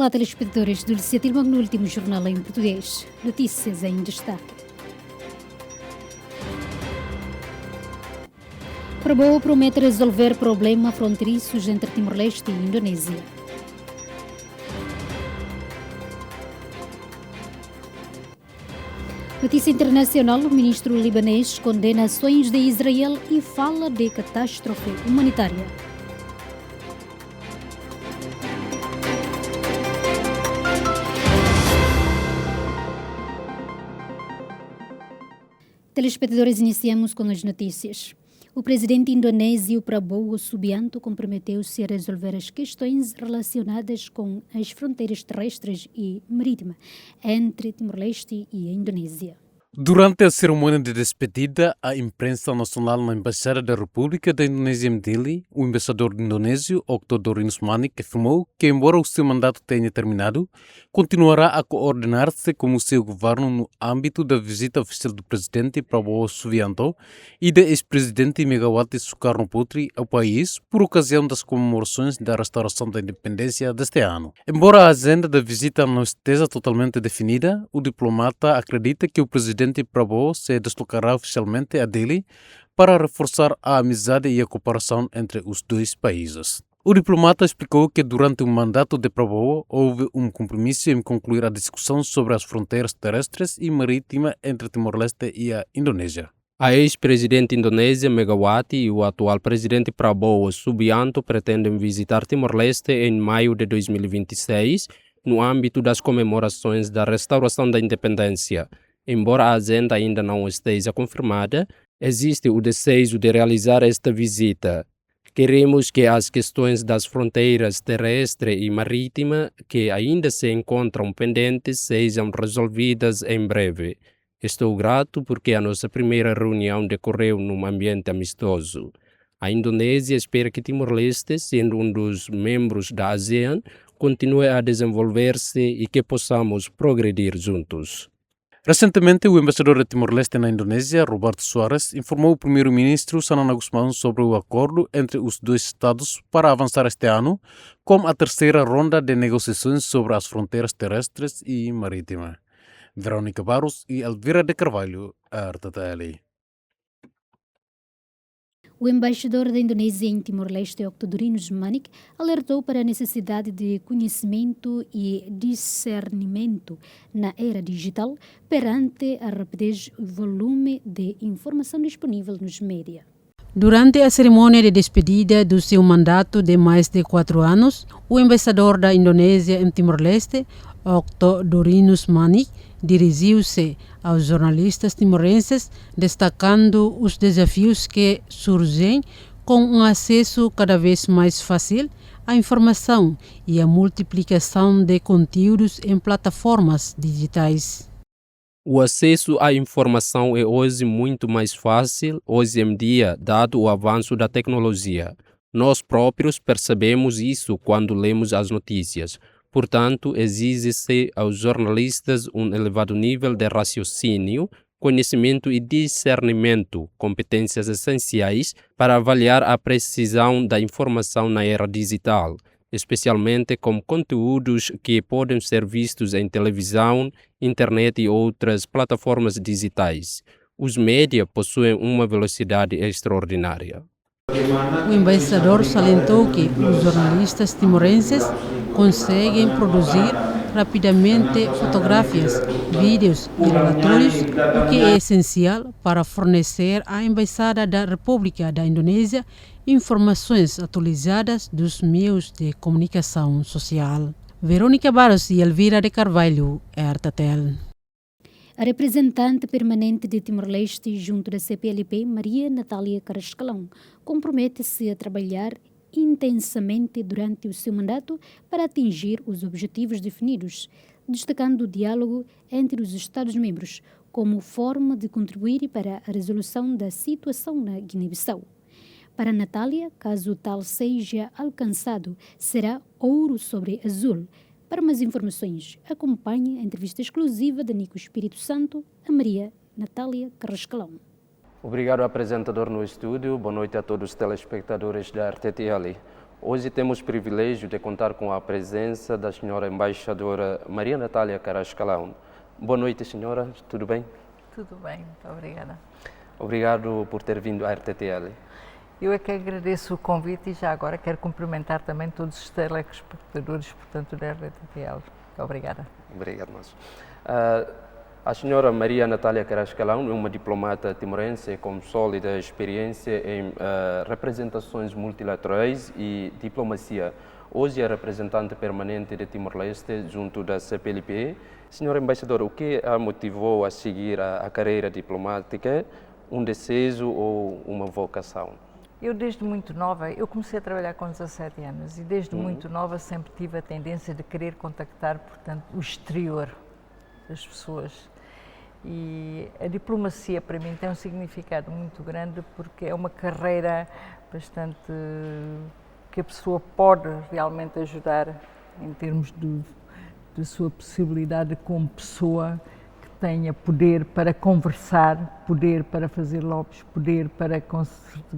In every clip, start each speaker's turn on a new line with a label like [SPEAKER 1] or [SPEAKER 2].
[SPEAKER 1] Olá, telespectadores do Lícia Tilmang no último jornal em português. Notícias em destaque. Prabowo promete resolver problema fronteiriços entre Timor-Leste e Indonésia. Notícia internacional: o ministro libanês condena ações de Israel e fala de catástrofe humanitária. Telespectadores, iniciamos com as notícias. O presidente indonésio Prabowo Subianto comprometeu-se a resolver as questões relacionadas com as fronteiras terrestres e marítimas entre Timor-Leste e a Indonésia.
[SPEAKER 2] Durante a cerimônia de despedida à imprensa nacional na Embaixada da República da Indonésia em Delhi, o embaixador indonésio, Oktho Dorinus Manik, afirmou que, embora o seu mandato tenha terminado, continuará a coordenar-se com o seu governo no âmbito da visita oficial do presidente Prabowo Subianto e da ex-presidente Megawati Soekarno-Putri ao país por ocasião das comemorações da restauração da independência deste ano. Embora a agenda da visita não esteja totalmente definida, o diplomata acredita que o presidente Prabowo se deslocará oficialmente a Delhi para reforçar a amizade e a cooperação entre os dois países. O diplomata explicou que durante o mandato de Prabowo houve um compromisso em concluir a discussão sobre as fronteiras terrestres e marítimas entre Timor-Leste e a Indonésia.
[SPEAKER 3] A ex-presidente indonésia Megawati e o atual presidente Prabowo Subianto pretendem visitar Timor-Leste em maio de 2026, no âmbito das comemorações da restauração da independência. Embora a agenda ainda não esteja confirmada, existe o desejo de realizar esta visita. Queremos que as questões das fronteiras terrestre e marítima que ainda se encontram pendentes sejam resolvidas em breve. Estou grato porque a nossa primeira reunião decorreu num ambiente amistoso. A Indonésia espera que Timor-Leste, sendo um dos membros da ASEAN, continue a desenvolver-se e que possamos progredir juntos.
[SPEAKER 2] Recentemente, o embaixador de Timor-Leste na Indonésia, Roberto Soares, informou o primeiro-ministro Sanana Gusmão sobre o acordo entre os dois estados para avançar este ano com a terceira ronda de negociações sobre as fronteiras terrestres e marítimas. Verônica Barros e Elvira de Carvalho, RTTL.
[SPEAKER 1] O embaixador da Indonésia em Timor-Leste, Oktho Dorinus Manik, alertou para a necessidade de conhecimento e discernimento na era digital perante a rapidez e volume de informação disponível nos média.
[SPEAKER 4] Durante a cerimônia de despedida do seu mandato de mais de 4 anos, o embaixador da Indonésia em Timor-Leste, Oktho Dorinus Manik, dirigiu-se aos jornalistas timorenses, destacando os desafios que surgem com um acesso cada vez mais fácil à informação e a multiplicação de conteúdos em plataformas digitais.
[SPEAKER 3] O acesso à informação é hoje muito mais fácil, hoje em dia, dado o avanço da tecnologia. Nós próprios percebemos isso quando lemos as notícias. Portanto, exige-se aos jornalistas um elevado nível de raciocínio, conhecimento e discernimento, competências essenciais para avaliar a precisão da informação na era digital, especialmente com conteúdos que podem ser vistos em televisão, internet e outras plataformas digitais. Os média possuem uma velocidade extraordinária.
[SPEAKER 4] O embaixador salientou que os jornalistas timorenses conseguem produzir rapidamente fotografias, vídeos e relatórios, o que é essencial para fornecer à Embaixada da República da Indonésia informações atualizadas dos meios de comunicação social. Verônica Barros e Elvira de Carvalho, RTTL.
[SPEAKER 1] A representante permanente de Timor-Leste junto da CPLP, Maria Natália Carrascalão, compromete-se a trabalhar intensamente durante o seu mandato para atingir os objetivos definidos, destacando o diálogo entre os Estados-membros como forma de contribuir para a resolução da situação na Guiné-Bissau. Para Natália, caso tal seja alcançado, será ouro sobre azul. Para mais informações, acompanhe a entrevista exclusiva de Nico Espírito Santo a Maria Natália Carrascalão.
[SPEAKER 3] Obrigado, apresentador no estúdio. Boa noite a todos os telespectadores da RTTL. Hoje temos o privilégio de contar com a presença da senhora embaixadora Maria Natália Carrascalão. Boa noite, senhora. Tudo bem?
[SPEAKER 5] Tudo bem, muito obrigada.
[SPEAKER 3] Obrigado por ter vindo à RTTL.
[SPEAKER 5] Eu é que agradeço o convite e já agora quero cumprimentar também todos os telespectadores, portanto, da RTTL. Obrigada.
[SPEAKER 3] Obrigado, nós. A senhora Maria Natália Carrascalão é uma diplomata timorense com sólida experiência em representações multilaterais e diplomacia. Hoje é representante permanente de Timor-Leste junto da CPLP. Senhora embaixadora, o que a motivou a seguir a carreira diplomática? Um desejo ou uma vocação?
[SPEAKER 5] Eu desde muito nova, eu comecei a trabalhar com 17 anos e desde muito nova sempre tive a tendência de querer contactar, portanto, o exterior das pessoas. E a diplomacia para mim tem um significado muito grande porque é uma carreira bastante que a pessoa pode realmente ajudar em termos de sua possibilidade como pessoa que tenha poder para conversar, poder para fazer lobbies, poder para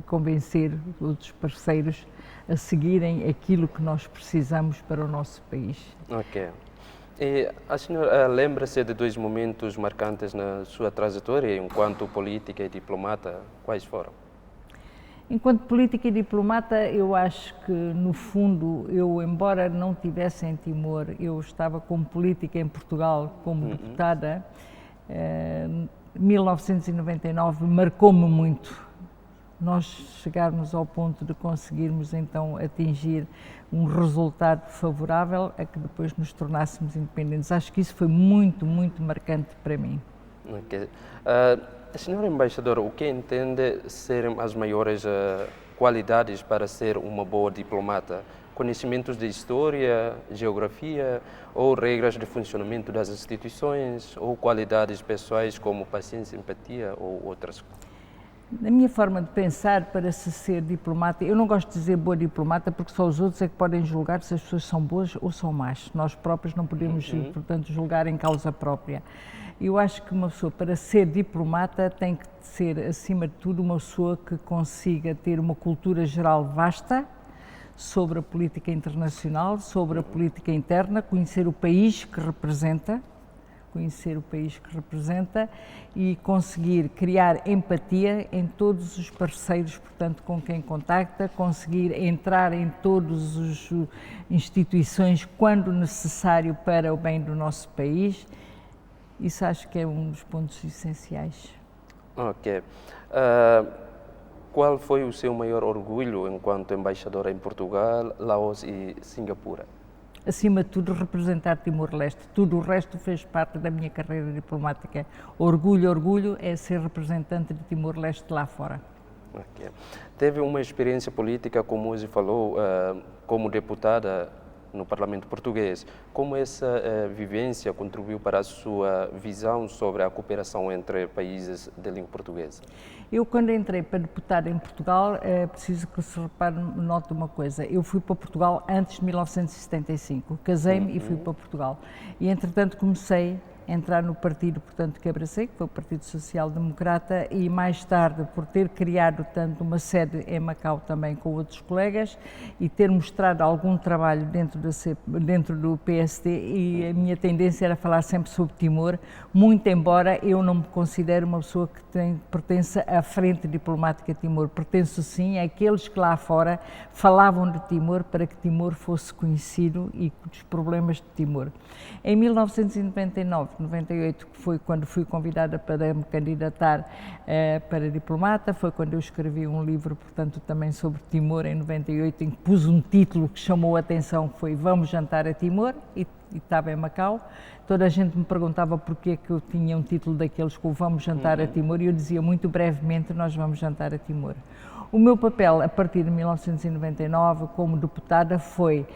[SPEAKER 5] convencer outros parceiros a seguirem aquilo que nós precisamos para o nosso país.
[SPEAKER 3] Ok. E a senhora lembra-se de dois momentos marcantes na sua trajetória enquanto política e diplomata? Quais foram?
[SPEAKER 5] Enquanto política e diplomata, eu acho que, no fundo, eu, embora não estivesse em Timor, eu estava como política em Portugal, como deputada. 1999 marcou-me muito. Nós chegarmos ao ponto de conseguirmos, então, atingir um resultado favorável a que depois nos tornássemos independentes. Acho que isso foi muito, muito marcante para mim.
[SPEAKER 3] Okay. A senhora embaixadora, o que entende serem as maiores qualidades para ser uma boa diplomata? Conhecimentos de história, geografia ou regras de funcionamento das instituições ou qualidades pessoais como paciência, empatia ou outras?
[SPEAKER 5] Na minha forma de pensar, para se ser diplomata, eu não gosto de dizer boa diplomata porque só os outros é que podem julgar se as pessoas são boas ou são más. Nós próprios não podemos, portanto, julgar em causa própria. Eu acho que uma pessoa, para ser diplomata, tem que ser, acima de tudo, uma pessoa que consiga ter uma cultura geral vasta sobre a política internacional, sobre a política interna, conhecer o país que representa, e conseguir criar empatia em todos os parceiros, portanto, com quem contacta, conseguir entrar em todas as instituições quando necessário para o bem do nosso país. Isso acho que é um dos pontos essenciais.
[SPEAKER 3] Ok. Qual foi o seu maior orgulho enquanto embaixadora em Portugal, Laos e Singapura?
[SPEAKER 5] Acima de tudo, representar Timor-Leste. Tudo o resto fez parte da minha carreira diplomática. Orgulho é ser representante de Timor-Leste lá fora.
[SPEAKER 3] Okay. Teve uma experiência política, como hoje falou, como deputada no Parlamento Português. Como essa vivência contribuiu para a sua visão sobre a cooperação entre países de língua portuguesa?
[SPEAKER 5] Eu, quando entrei para deputada em Portugal, é preciso que se repare, note uma coisa. Eu fui para Portugal antes de 1975. Casei-me e fui para Portugal. E, entretanto, comecei a entrar no partido, portanto, que abracei, que foi o Partido Social Democrata, e mais tarde, por ter criado tanto uma sede em Macau também com outros colegas e ter mostrado algum trabalho dentro do PSD, e a minha tendência era falar sempre sobre Timor, muito embora eu não me considere uma pessoa que pertence à frente diplomática de Timor. Pertenço sim àqueles que lá fora falavam de Timor para que Timor fosse conhecido e dos problemas de Timor. Em 1999, 98, que foi quando fui convidada para me candidatar para diplomata, foi quando eu escrevi um livro, portanto, também sobre Timor, em 98, em que pus um título que chamou a atenção, que foi Vamos Jantar a Timor, e estava em Macau. Toda a gente me perguntava porquê que eu tinha um título daqueles com Vamos Jantar a Timor, e eu dizia muito brevemente, nós vamos jantar a Timor. O meu papel, a partir de 1999, como deputada, foi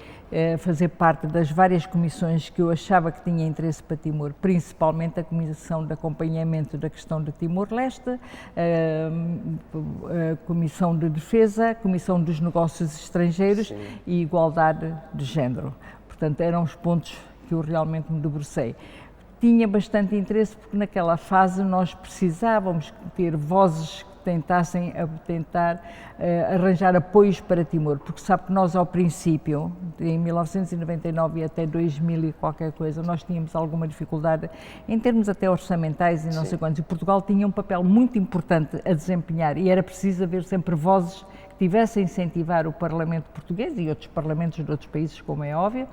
[SPEAKER 5] fazer parte das várias comissões que eu achava que tinha interesse para Timor, principalmente a Comissão de Acompanhamento da Questão de Timor-Leste, a Comissão de Defesa, a Comissão dos Negócios Estrangeiros e Igualdade de Género. Portanto, eram os pontos que eu realmente me debrucei. Tinha bastante interesse porque naquela fase nós precisávamos ter vozes que tentassem tentar arranjar apoios para Timor, porque sabe que nós ao princípio, em 1999 e até 2000 e qualquer coisa, nós tínhamos alguma dificuldade em termos até orçamentais e não sei quantos, e Portugal tinha um papel muito importante a desempenhar e era preciso haver sempre vozes que tivessem a incentivar o Parlamento português e outros parlamentos de outros países, como é óbvio,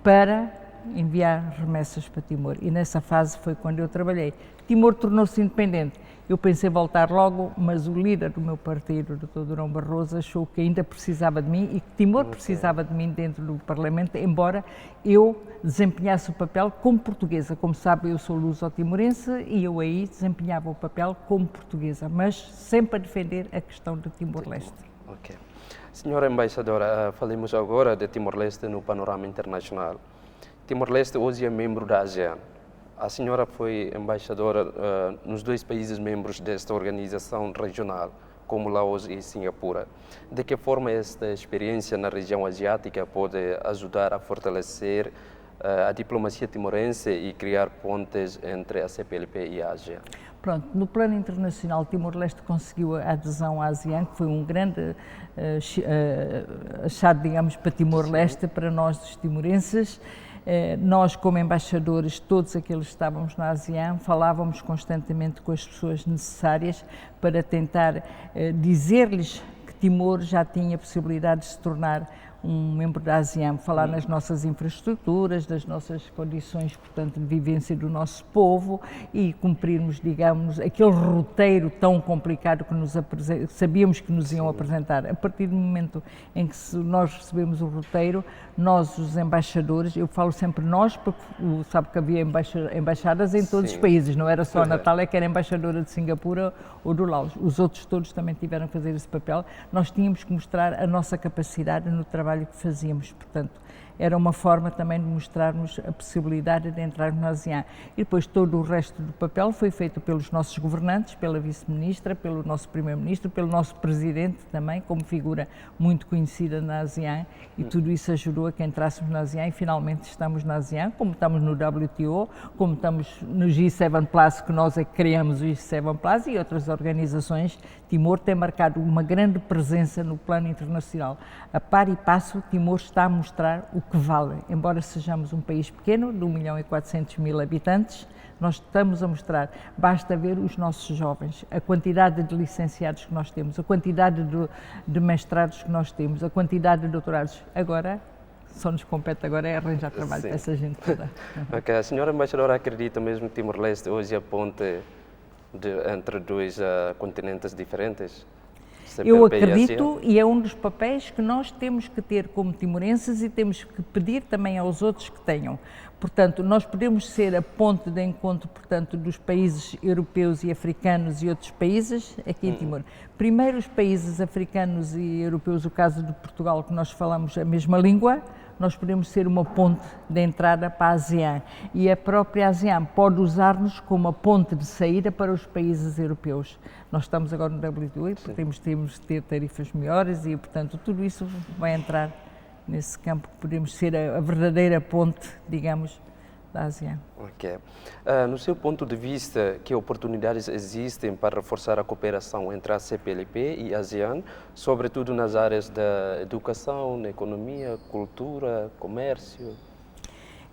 [SPEAKER 5] para enviar remessas para Timor. E nessa fase foi quando eu trabalhei. Timor tornou-se independente. Eu pensei voltar logo, mas o líder do meu partido, o Dr. Durão Barroso, achou que ainda precisava de mim e que Timor precisava de mim dentro do Parlamento, embora eu desempenhasse o papel como portuguesa. Como sabe, eu sou luso-timorense e eu aí desempenhava o papel como portuguesa, mas sempre a defender a questão de Timor-Leste.
[SPEAKER 3] Ok. Senhora Embaixadora, falemos agora de Timor-Leste no panorama internacional. Timor-Leste hoje é membro da ASEAN. A senhora foi embaixadora nos 2 países membros desta organização regional, como Laos e Singapura. De que forma esta experiência na região asiática pode ajudar a fortalecer a diplomacia timorense e criar pontes entre a CPLP e a ASEAN?
[SPEAKER 5] Pronto, no plano internacional, Timor-Leste conseguiu a adesão à ASEAN, que foi um grande achado, digamos, para Timor-Leste, para nós, os timorenses. Nós, como embaixadores, todos aqueles que estávamos na ASEAN, falávamos constantemente com as pessoas necessárias para tentar dizer-lhes que Timor já tinha possibilidade de se tornar um membro da ASEAN, falar nas nossas infraestruturas, das nossas condições, portanto, de vivência do nosso povo e cumprirmos, digamos, aquele roteiro tão complicado que sabíamos que nos iam apresentar. A partir do momento em que nós recebemos o roteiro, nós, os embaixadores, eu falo sempre nós, porque sabe que havia embaixadas em todos os países, não era só a Natália que era embaixadora de Singapura ou do Laos, os outros todos também tiveram que fazer esse papel. Nós tínhamos que mostrar a nossa capacidade no trabalho que fazíamos, portanto, era uma forma também de mostrarmos a possibilidade de entrarmos na ASEAN. E depois todo o resto do papel foi feito pelos nossos governantes, pela vice-ministra, pelo nosso primeiro-ministro, pelo nosso presidente também, como figura muito conhecida na ASEAN, e tudo isso ajudou a que entrássemos na ASEAN e finalmente estamos na ASEAN, como estamos no WTO, como estamos no G7 Plus, que nós é que criamos o G7 Plus e outras organizações. Timor tem marcado uma grande presença no plano internacional. A par e passo, Timor está a mostrar o que vale. Embora sejamos um país pequeno, de 1.400.000 habitantes, nós estamos a mostrar, basta ver os nossos jovens, a quantidade de licenciados que nós temos, a quantidade de mestrados que nós temos, a quantidade de doutorados. Agora, só nos compete agora é arranjar trabalho para essa gente toda.
[SPEAKER 3] Okay. A senhora embaixadora acredita mesmo que Timor-Leste hoje é a ponte entre 2 continentes diferentes?
[SPEAKER 5] Eu acredito, e é um dos papéis que nós temos que ter como timorenses e temos que pedir também aos outros que tenham. Portanto, nós podemos ser a ponte de encontro, portanto, dos países europeus e africanos e outros países aqui em Timor. Primeiro, os países africanos e europeus, o caso de Portugal, que nós falamos a mesma língua, nós podemos ser uma ponte de entrada para a ASEAN e a própria ASEAN pode usar-nos como a ponte de saída para os países europeus. Nós estamos agora no WTO e temos de ter tarifas melhores e, portanto, tudo isso vai entrar nesse campo, podemos ser a verdadeira ponte, digamos, da ASEAN.
[SPEAKER 3] Ok. No seu ponto de vista, que oportunidades existem para reforçar a cooperação entre a CPLP e a ASEAN, sobretudo nas áreas da educação, economia, cultura, comércio?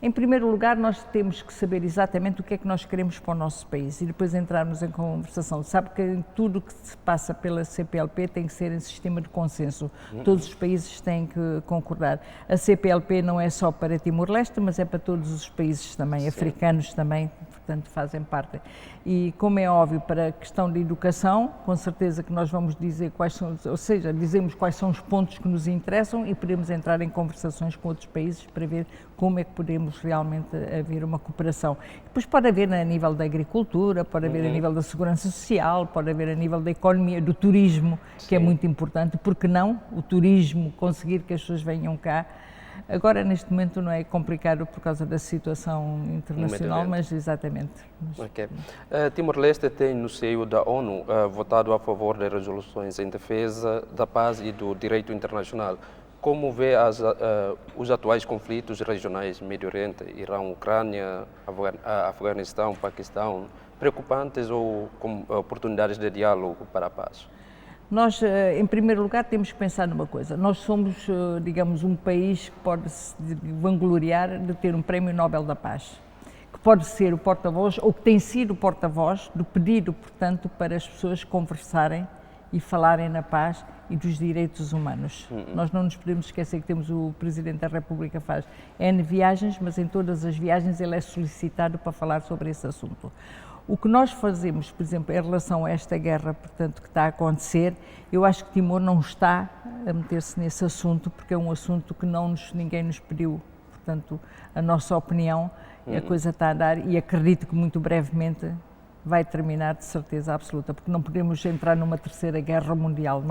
[SPEAKER 5] Em primeiro lugar, nós temos que saber exatamente o que é que nós queremos para o nosso país e depois entrarmos em conversação. Sabe que tudo que se passa pela CPLP tem que ser em sistema de consenso. Todos os países têm que concordar. A CPLP não é só para Timor-Leste, mas é para todos os países também, africanos também, portanto, fazem parte. E, como é óbvio, para a questão de educação, com certeza que nós vamos dizer quais são, ou seja, dizemos quais são os pontos que nos interessam e podemos entrar em conversações com outros países para ver como é que podemos realmente haver uma cooperação. Depois pode haver a nível da agricultura, pode haver a nível da segurança social, pode haver a nível da economia, do turismo, que é muito importante, porque não o turismo, conseguir que as pessoas venham cá. Agora, neste momento, não é complicado por causa da situação internacional, mas exatamente.
[SPEAKER 3] Okay. Timor-Leste tem, no seio da ONU, votado a favor de resoluções em defesa da paz e do direito internacional. Como vê os atuais conflitos regionais, Médio Oriente, Irão, Ucrânia, Afeganistão, Paquistão, preocupantes ou com oportunidades de diálogo para a paz?
[SPEAKER 5] Nós, em primeiro lugar, temos que pensar numa coisa. Nós somos, digamos, um país que pode se vangloriar de ter um Prémio Nobel da Paz, que pode ser o porta-voz, ou que tem sido o porta-voz do pedido, portanto, para as pessoas conversarem e falarem na paz e dos direitos humanos. Nós não nos podemos esquecer que temos o Presidente da República faz N viagens, mas em todas as viagens ele é solicitado para falar sobre esse assunto. O que nós fazemos, por exemplo, em relação a esta guerra, portanto, que está a acontecer, eu acho que Timor não está a meter-se nesse assunto, porque é um assunto que ninguém nos pediu, portanto, a nossa opinião, a coisa está a dar e acredito que muito brevemente vai terminar de certeza absoluta, porque não podemos entrar numa terceira guerra mundial,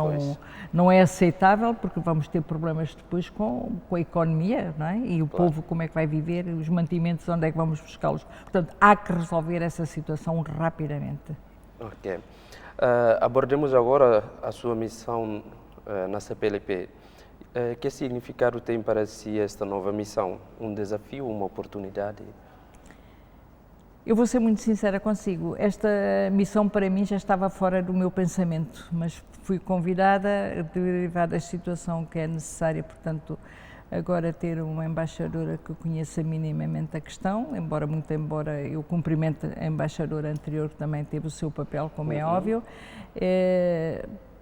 [SPEAKER 5] não é aceitável, porque vamos ter problemas depois com a economia, não é? E o povo como é que vai viver, os mantimentos, onde é que vamos buscá-los. Portanto, há que resolver essa situação rapidamente.
[SPEAKER 3] Ok. Abordemos agora a sua missão na CPLP. Que significado tem para si esta nova missão? Um desafio, uma oportunidade?
[SPEAKER 5] Eu vou ser muito sincera consigo, esta missão para mim já estava fora do meu pensamento, mas fui convidada, derivada da situação que é necessária, portanto, agora ter uma embaixadora que conheça minimamente a questão, embora eu cumprimente a embaixadora anterior que também teve o seu papel, como é óbvio,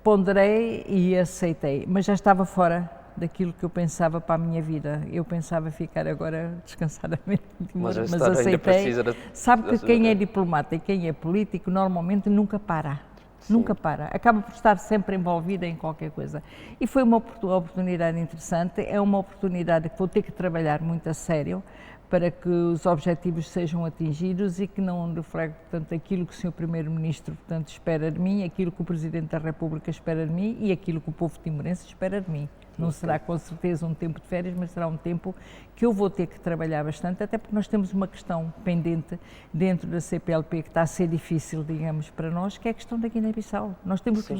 [SPEAKER 5] ponderei e aceitei, mas já estava fora daquilo que eu pensava para a minha vida. Eu pensava ficar agora descansadamente, mas aceitei. Sabe que quem é diplomata e quem é político normalmente nunca para. Sim. Nunca para. Acaba por estar sempre envolvida em qualquer coisa. E foi uma oportunidade interessante, é uma oportunidade que vou ter que trabalhar muito a sério para que os objetivos sejam atingidos e que não reflete, portanto, aquilo que o Sr. Primeiro-Ministro, portanto, espera de mim, aquilo que o Presidente da República espera de mim e aquilo que o povo timorense espera de mim. Não será com certeza um tempo de férias, mas será um tempo que eu vou ter que trabalhar bastante, até porque nós temos uma questão pendente dentro da CPLP que está a ser difícil, digamos, para nós, que é a questão da Guiné-Bissau. Nós temos que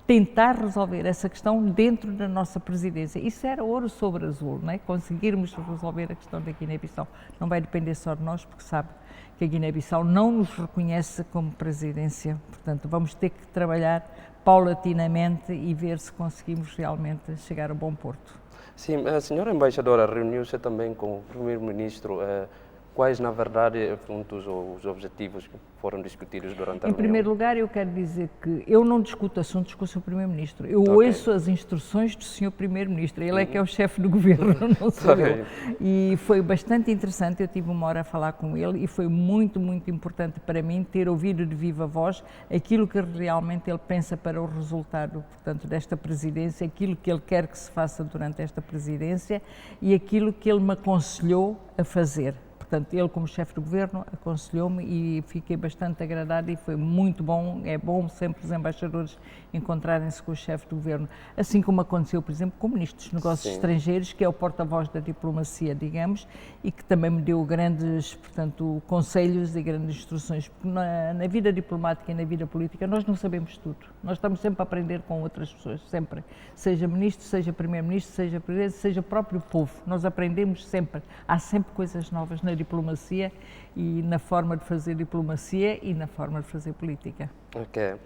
[SPEAKER 5] tentar resolver essa questão dentro da nossa presidência. Isso era ouro sobre azul, não é? Conseguirmos resolver a questão da Guiné-Bissau. Não vai depender só de nós, porque sabe que a Guiné-Bissau não nos reconhece como presidência. Portanto, vamos ter que trabalhar paulatinamente e ver se conseguimos realmente chegar a bom porto.
[SPEAKER 3] Sim, a senhora embaixadora reuniu-se também com o primeiro-ministro. Quais, na verdade, os objetivos que foram discutidos durante a reunião?
[SPEAKER 5] Em primeiro lugar, eu quero dizer que eu não discuto assuntos com o Sr. Primeiro-Ministro. Eu ouço as instruções do Sr. Primeiro-Ministro. Ele é que é o chefe do governo, não sou eu. E foi bastante interessante. Eu tive uma hora a falar com ele e foi muito, muito importante para mim ter ouvido de viva voz aquilo que realmente ele pensa para o resultado, portanto, desta presidência, aquilo que ele quer que se faça durante esta presidência e aquilo que ele me aconselhou a fazer. Portanto, ele como chefe do governo aconselhou-me e fiquei bastante agradada e foi muito bom, é bom sempre os embaixadores encontrarem-se com o chefe do governo, assim como aconteceu, por exemplo, com o Ministro dos Negócios Estrangeiros, que é o porta-voz da diplomacia, digamos, e que também me deu grandes, portanto, conselhos e grandes instruções, porque na vida diplomática e na vida política nós não sabemos tudo, nós estamos sempre a aprender com outras pessoas, sempre, seja Ministro, seja Primeiro-Ministro, seja Presidente, seja próprio povo, nós aprendemos sempre, há sempre coisas novas na diplomacia e na forma de fazer diplomacia e na forma de fazer política.
[SPEAKER 3] Ok.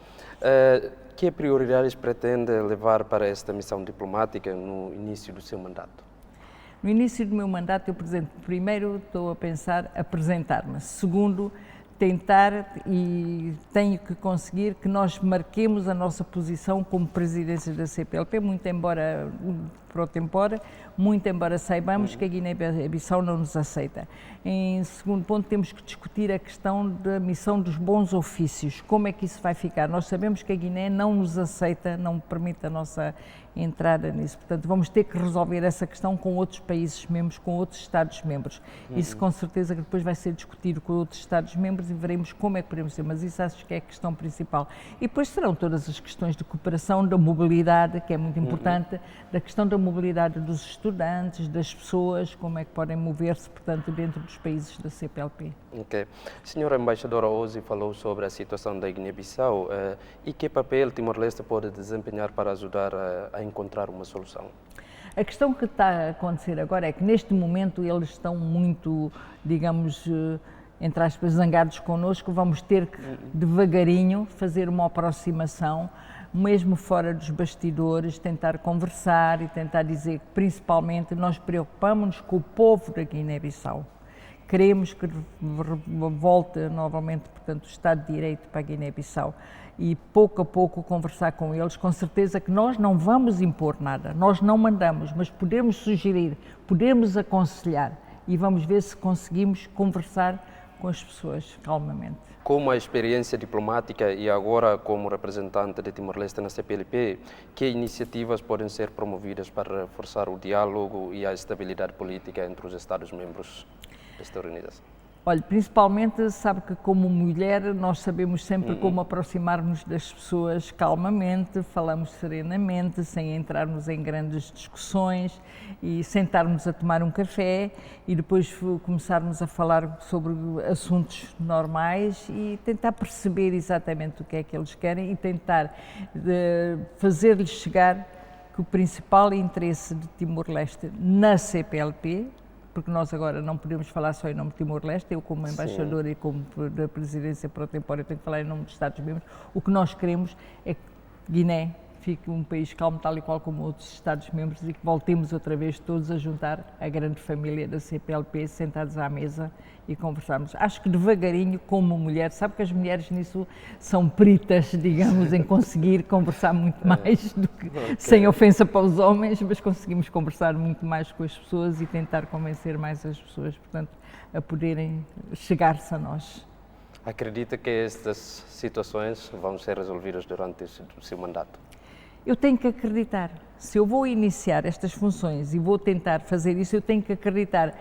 [SPEAKER 3] Que prioridades pretende levar para esta missão diplomática no início do seu mandato?
[SPEAKER 5] No início do meu mandato, eu, por exemplo, primeiro estou a pensar apresentar-me. Segundo, tentar e tenho que conseguir que nós marquemos a nossa posição como presidência da CPLP, muito embora pro tempore, muito embora saibamos que a Guiné-Bissau não nos aceita. Em segundo ponto, temos que discutir a questão da missão dos bons ofícios, como é que isso vai ficar. Nós sabemos que a Guiné não nos aceita, não permite a nossa entrada nisso, portanto vamos ter que resolver essa questão com outros países membros, com outros Estados-membros. Isso com certeza que depois vai ser discutido com outros Estados-membros e veremos como é que podemos ser, mas isso acho que é a questão principal. E depois serão todas as questões de cooperação, da mobilidade, que é muito importante, da questão da mobilidade dos estudantes, das pessoas, como é que podem mover-se, portanto, dentro dos países da CPLP.
[SPEAKER 3] Ok. Senhora Embaixadora Ozzy falou sobre a situação da Guiné-Bissau e que papel Timor-Leste pode desempenhar para ajudar a encontrar uma solução?
[SPEAKER 5] A questão que está a acontecer agora é que neste momento eles estão muito, digamos, entre aspas, zangados connosco, vamos ter que, devagarinho, fazer uma aproximação, mesmo fora dos bastidores, tentar conversar e tentar dizer que, principalmente, nós preocupamos-nos com o povo da Guiné-Bissau. Queremos que volte novamente, portanto, o Estado de Direito para a Guiné-Bissau e, pouco a pouco, conversar com eles. Com certeza que nós não vamos impor nada, nós não mandamos, mas podemos sugerir, podemos aconselhar e vamos ver se conseguimos conversar com as pessoas calmamente.
[SPEAKER 3] Como a experiência diplomática e agora como representante de Timor-Leste na CPLP, que iniciativas podem ser promovidas para reforçar o diálogo e a estabilidade política entre os Estados-membros desta organização?
[SPEAKER 5] Olha, principalmente, sabe que como mulher nós sabemos sempre como aproximar-nos das pessoas calmamente, falamos serenamente, sem entrarmos em grandes discussões e sentarmos a tomar um café e depois começarmos a falar sobre assuntos normais e tentar perceber exatamente o que é que eles querem e tentar fazer-lhes chegar que o principal interesse de Timor-Leste na CPLP, porque nós agora não podemos falar só em nome de Timor-Leste, eu como embaixadora e como da presidência pro-tempore tenho que falar em nome dos Estados-membros, o que nós queremos é que Guiné fique um país calmo, tal e qual como outros Estados-membros e que voltemos outra vez todos a juntar a grande família da CPLP, sentados à mesa e conversarmos. Acho que devagarinho, como mulher, sabe que as mulheres nisso são peritas, digamos, em conseguir conversar muito mais do que, sem ofensa para os homens, mas conseguimos conversar muito mais com as pessoas e tentar convencer mais as pessoas, portanto, a poderem chegar-se a nós.
[SPEAKER 3] Acredita que estas situações vão ser resolvidas durante o seu mandato?
[SPEAKER 5] Eu tenho que acreditar. Se eu vou iniciar estas funções e vou tentar fazer isso, eu tenho que acreditar.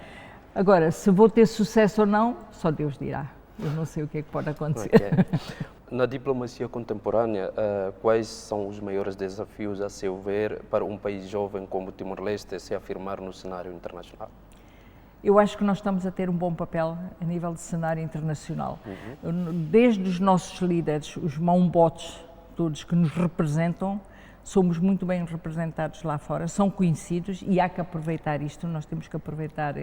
[SPEAKER 5] Agora, se vou ter sucesso ou não, só Deus dirá. Eu não sei o que é que pode acontecer.
[SPEAKER 3] Okay. Na diplomacia contemporânea, quais são os maiores desafios, a seu ver, para um país jovem como Timor-Leste se afirmar no cenário internacional?
[SPEAKER 5] Eu acho que nós estamos a ter um bom papel a nível de cenário internacional. Desde os nossos líderes, os mão-botes, todos que nos representam, somos muito bem representados lá fora, são conhecidos e há que aproveitar isto, nós temos que aproveitar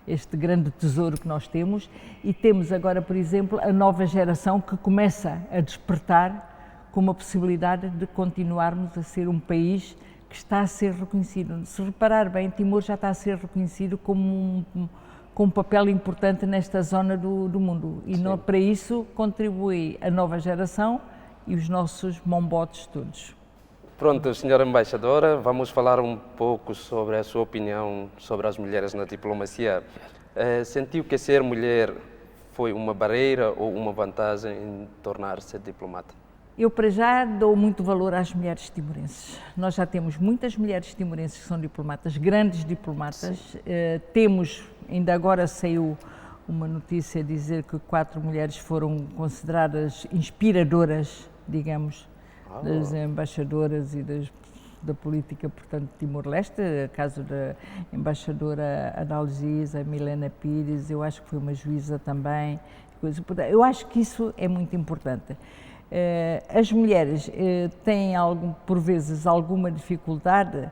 [SPEAKER 5] este grande tesouro que nós temos e temos agora, por exemplo, a nova geração que começa a despertar com uma possibilidade de continuarmos a ser um país que está a ser reconhecido. Se reparar bem, Timor já está a ser reconhecido como com um papel importante nesta zona do mundo e para isso contribui a nova geração e os nossos mão-botes todos.
[SPEAKER 3] Pronto, senhora embaixadora, vamos falar um pouco sobre a sua opinião sobre as mulheres na diplomacia. Sentiu que ser mulher foi uma barreira ou uma vantagem em tornar-se diplomata?
[SPEAKER 5] Eu, para já, dou muito valor às mulheres timorenses. Nós já temos muitas mulheres timorenses que são diplomatas, grandes diplomatas. Temos, ainda agora saiu uma notícia a dizer que 4 mulheres foram consideradas inspiradoras, digamos, das embaixadoras e da política, portanto, de Timor-Leste, o caso da embaixadora Adalgisa, a Milena Pires, eu acho que foi uma juíza também. Eu acho que isso é muito importante. As mulheres têm, por vezes, alguma dificuldade,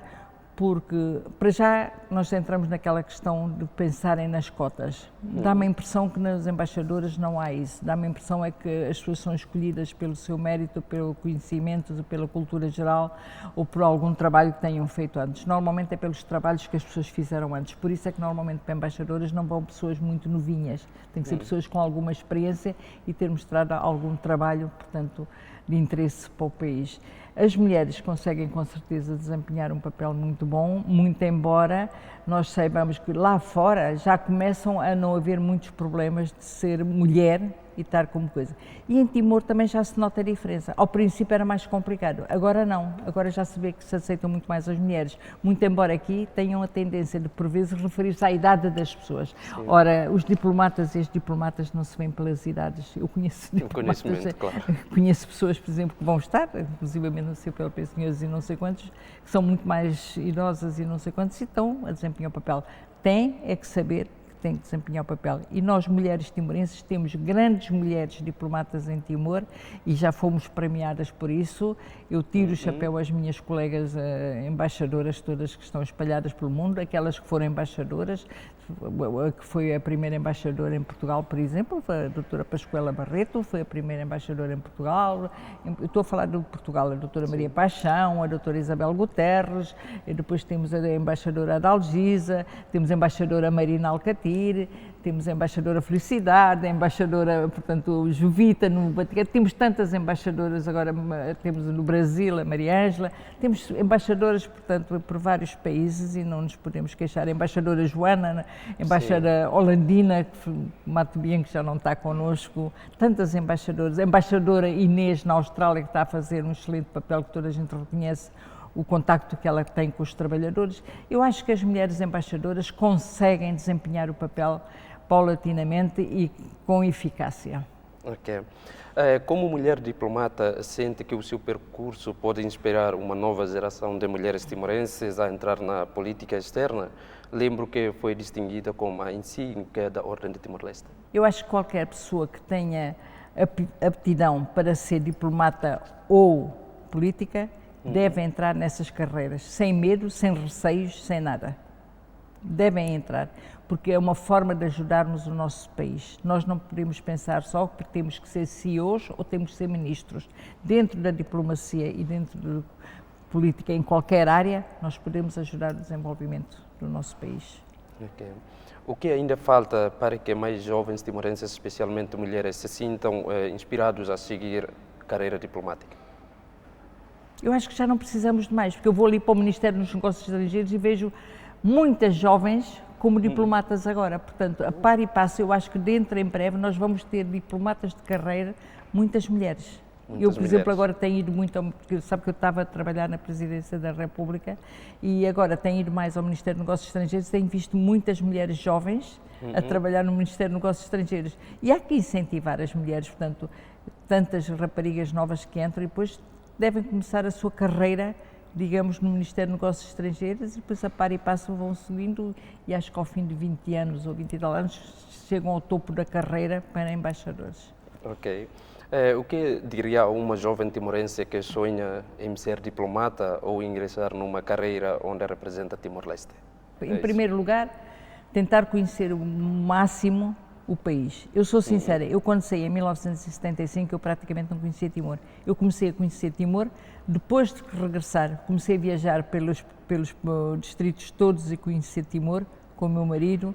[SPEAKER 5] porque, para já, nós entramos naquela questão de pensarem nas cotas. Dá-me a impressão que nas embaixadoras não há isso. Dá-me a impressão é que as pessoas são escolhidas pelo seu mérito, pelo conhecimento, pela cultura geral ou por algum trabalho que tenham feito antes. Normalmente é pelos trabalhos que as pessoas fizeram antes. Por isso é que, normalmente, para embaixadoras não vão pessoas muito novinhas. Tem que ser pessoas com alguma experiência e ter mostrado algum trabalho, portanto, de interesse para o país. As mulheres conseguem, com certeza, desempenhar um papel muito bom, muito embora nós saibamos que lá fora já começam a não haver muitos problemas de ser mulher e estar como coisa. E em Timor também já se nota a diferença. Ao princípio era mais complicado, agora não. Agora já se vê que se aceitam muito mais as mulheres, muito embora aqui tenham a tendência de, por vezes, referir-se à idade das pessoas. Sim. Ora, os diplomatas e as diplomatas não se veem pelas idades. Eu conheço diplomatas, claro. Conheço pessoas, por exemplo, que vão estar, inclusive não sei pelo senhores e não sei quantos, que são muito mais idosas e não sei quantos e estão a desempenhar o papel. Tem é que saber que tem que desempenhar o papel. E nós, mulheres timorenses, temos grandes mulheres diplomatas em Timor e já fomos premiadas por isso. Eu tiro o chapéu às minhas colegas embaixadoras todas que estão espalhadas pelo mundo, aquelas que foram embaixadoras, que foi a primeira embaixadora em Portugal, por exemplo, foi a doutora Pascoela Barreto, foi a primeira embaixadora em Portugal. Eu estou a falar de Portugal, a doutora Maria Paixão, a doutora Isabel Guterres, e depois temos a embaixadora Adalgisa, temos a embaixadora Marina Alcatir, temos a embaixadora Felicidade, a embaixadora, portanto, Jovita no Vaticano, temos tantas embaixadoras, agora temos no Brasil a Maria Ângela, temos embaixadoras, portanto, por vários países e não nos podemos queixar. A embaixadora Joana, a embaixadora holandina, Mato Bien, que já não está connosco, tantas embaixadoras, a embaixadora Inês na Austrália, que está a fazer um excelente papel, que toda a gente reconhece o contacto que ela tem com os trabalhadores. Eu acho que as mulheres embaixadoras conseguem desempenhar o papel paulatinamente e com eficácia.
[SPEAKER 3] Ok. Como mulher diplomata, sente que o seu percurso pode inspirar uma nova geração de mulheres timorenses a entrar na política externa? Lembro que foi distinguida como a insígnia da Ordem de Timor-Leste.
[SPEAKER 5] Eu acho que qualquer pessoa que tenha aptidão para ser diplomata ou política deve entrar nessas carreiras, sem medo, sem receios, sem nada. Devem entrar, porque é uma forma de ajudarmos o nosso país. Nós não podemos pensar só que temos que ser CEOs ou temos que ser ministros. Dentro da diplomacia e dentro da política, em qualquer área, nós podemos ajudar o desenvolvimento do nosso país.
[SPEAKER 3] Okay. O que ainda falta para que mais jovens timorenses, especialmente mulheres, se sintam inspirados a seguir carreira diplomática?
[SPEAKER 5] Eu acho que já não precisamos de mais, porque eu vou ali para o Ministério dos Negócios Estrangeiros e vejo muitas jovens como diplomatas agora. Portanto, a par e passo, eu acho que dentro em breve nós vamos ter diplomatas de carreira, muitas mulheres. Eu, por exemplo, agora tenho ido muito, porque sabe que eu estava a trabalhar na Presidência da República e agora tenho ido mais ao Ministério dos Negócios Estrangeiros, tenho visto muitas mulheres jovens a trabalhar no Ministério dos Negócios Estrangeiros. E há que incentivar as mulheres, portanto, tantas raparigas novas que entram e depois devem começar a sua carreira, digamos, no Ministério dos Negócios Estrangeiros e depois a par e passo vão subindo e acho que ao fim de 20 anos ou 20 e tal anos chegam ao topo da carreira para embaixadores.
[SPEAKER 3] Ok. O que diria a uma jovem timorense que sonha em ser diplomata ou ingressar numa carreira onde representa Timor-Leste?
[SPEAKER 5] Em primeiro lugar, tentar conhecer o máximo o país. Eu sou sincera, eu quando saí em 1975, eu praticamente não conhecia Timor. Eu comecei a conhecer Timor depois de regressar. Comecei a viajar pelos distritos todos e conhecer Timor com o meu marido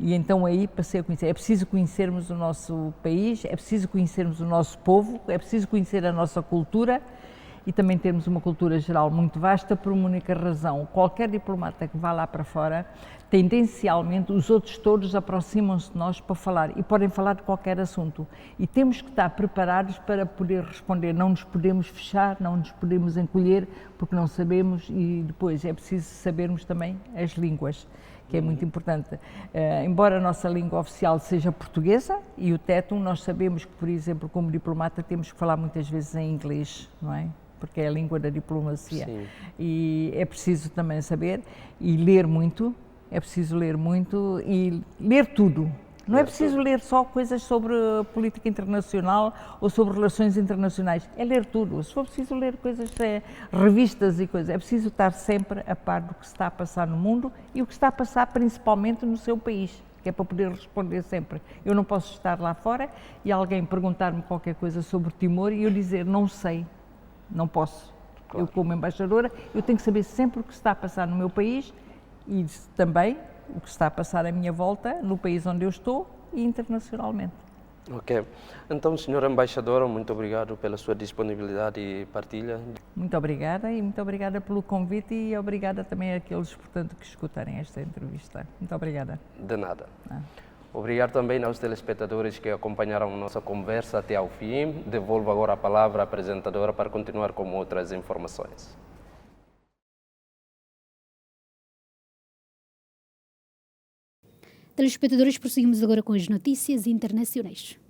[SPEAKER 5] e então aí passei a conhecer. É preciso conhecermos o nosso país, é preciso conhecermos o nosso povo, é preciso conhecer a nossa cultura e também termos uma cultura geral muito vasta por uma única razão. Qualquer diplomata que vá lá para fora, tendencialmente os outros todos aproximam-se de nós para falar e podem falar de qualquer assunto e temos que estar preparados para poder responder, não nos podemos fechar, não nos podemos encolher porque não sabemos e depois é preciso sabermos também as línguas, que é muito importante. Embora a nossa língua oficial seja portuguesa e o tétum, nós sabemos que, por exemplo, como diplomata temos que falar muitas vezes em inglês, não é? Porque é a língua da diplomacia. Sim. E é preciso também saber e ler muito, é preciso ler muito e ler tudo. Não é preciso ler só coisas sobre política internacional ou sobre relações internacionais, é ler tudo. Se for preciso ler coisas, revistas e coisas, é preciso estar sempre a par do que se está a passar no mundo e o que está a passar principalmente no seu país, que é para poder responder sempre. Eu não posso estar lá fora e alguém perguntar-me qualquer coisa sobre Timor e eu dizer não sei, não posso. Claro. Eu como embaixadora, eu tenho que saber sempre o que se está a passar no meu país e também o que está a passar à minha volta, no país onde eu estou e internacionalmente.
[SPEAKER 3] Ok. Então, senhora embaixadora, muito obrigado pela sua disponibilidade e partilha.
[SPEAKER 5] Muito obrigada e muito obrigada pelo convite e obrigada também àqueles, portanto, que escutarem esta entrevista. Muito obrigada.
[SPEAKER 3] De nada. Obrigado também aos telespectadores que acompanharam a nossa conversa até ao fim. Devolvo agora a palavra à apresentadora para continuar com outras informações.
[SPEAKER 1] Telespectadores, prosseguimos agora com as notícias internacionais.